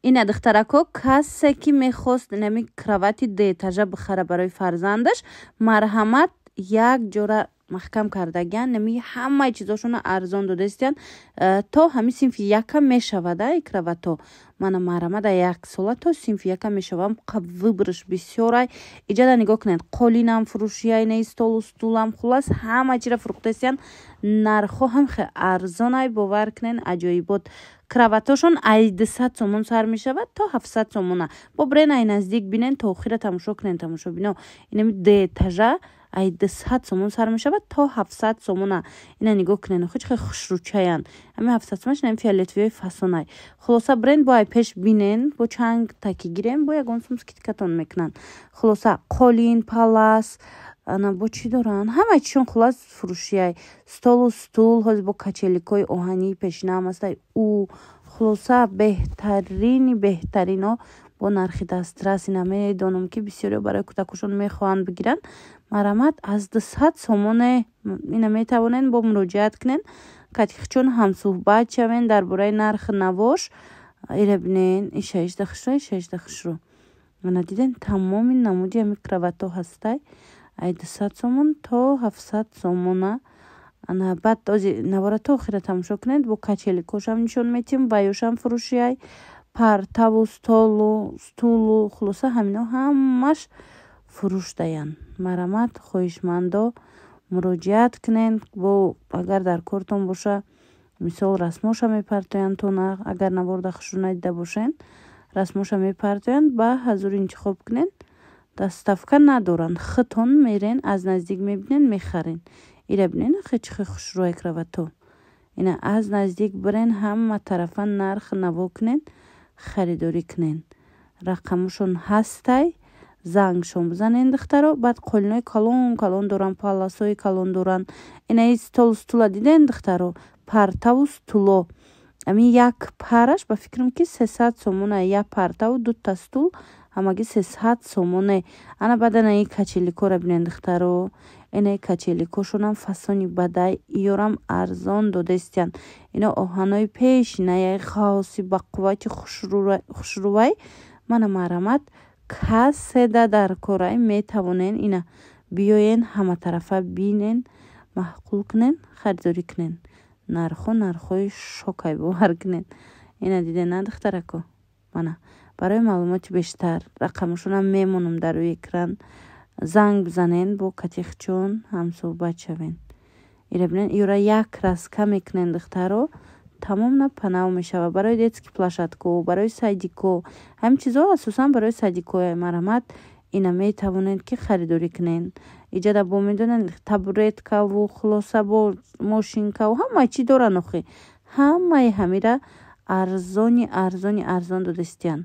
اینا دخترکو کسی که میخواست نمی کراوتی دیتاجا بخره برای فرزندش مرحمت یک جوره محکم کردگن نمی همه چیزاشون ارزان دادستین تا همین صنف یکم میشود ای کراواتو من مرحمت یک ساله تا صنف یکم میشوم قوی برش بسیاره ایجاد نگاه کنید قولینم فروشی ای نیستول استولم خلاص همه چی را فروختستین نرخو هم خیلی ارزان ای باور کنین عجایبات کراواتاشون 800 سومون سر می شود تا 700 سومونه با برین ای نزدیک بینین تا آخر تماشا کنین تماشا بینو اینمی دیتاجا 800 سومون سر می شود تا 700 سومونه اینا نگاه کنین خیلی خوشروچاین همین 700 سومش نمی فیالتوی فاسونای خلاصا برین با ای پیش بینین با چنگ تاکی گیرین با یگان سوم سکیتکاتون میکنن خلاصا قولین پالاس انا با چی دارن همه چیشون خلاص فروشی стол و стул ҳоз бо качеликои оҳанӣ пешина ҳам астай ӯ хулоса беҳтарино бо нархи дастрас ина медонам ки бисёриё барои кӯдакашон мехоҳанд бигиранд марамат аз 200 сомоне ина метавонен бо муроҷиат кунен катихчон ҳамсӯҳбат шавен дар бораи нархи навош ира бинен иша 16 хушро ана диден тамоми намуди ами кравато ҳастай 200 сомон то 700 сомона ана баъд ози наварато охира тамошо кунед бо качеликошам нишон метим баёшам фурӯшиай партаву стулу хулоса ҳамино ҳамаш фурӯш даян марамат хоҳишмандо муроҷиат кунен бо агар дар кортон боша мисол расмоша мепартоянд то агар наварда хушрӯ надида бошен расмоша мепартоянд ба ҳазур интихоб кунен доставка надоранд хитон мерен аз наздик мебинен мехарен ира бинен хечи хушрӯи кравато ина аз наздик бирен ҳама тарафа нарх наво кунен харидорӣ кунен рақамшон ҳастай зангшон бизанен духтаро баъд қолинои калон доран паласои калон доран инаи стула диден духтаро партаву стуло ами як параш ба фикрам ки 300 сомона як партаву дута стул ҳамаги 300 сомоне ана баъданаи качеликора бинен духтаро инаи качеликошонам фасони бадай иёрам арзон додестиян ино оҳанои пешинаяи хаоси ба қуввати хушрӯвай мана марамат каседа дар корай метавонен ина биёен ҳаматарафа бинен маҳқул кунен харидорӣ кунен нархои шокай бовар кунен ина дидена духтарако мана барои маълумоти бештар рақамашонам мемонам дар рӯи экран занг бизанен бо катихчон ҳамсӯҳбат шавен ира бинен иёра як раска мекунен духтаро тамом на панав мешава барои детски плашадко барои садико ҳамин чизҳо асосан барои садикоя марамат ина метавонед ки харидорӣ кунен иҷада бо медонен табуреткаву хулоса бо мошинкаву ҳама чӣ доран охи ҳамаи ҳамира арзон додастиян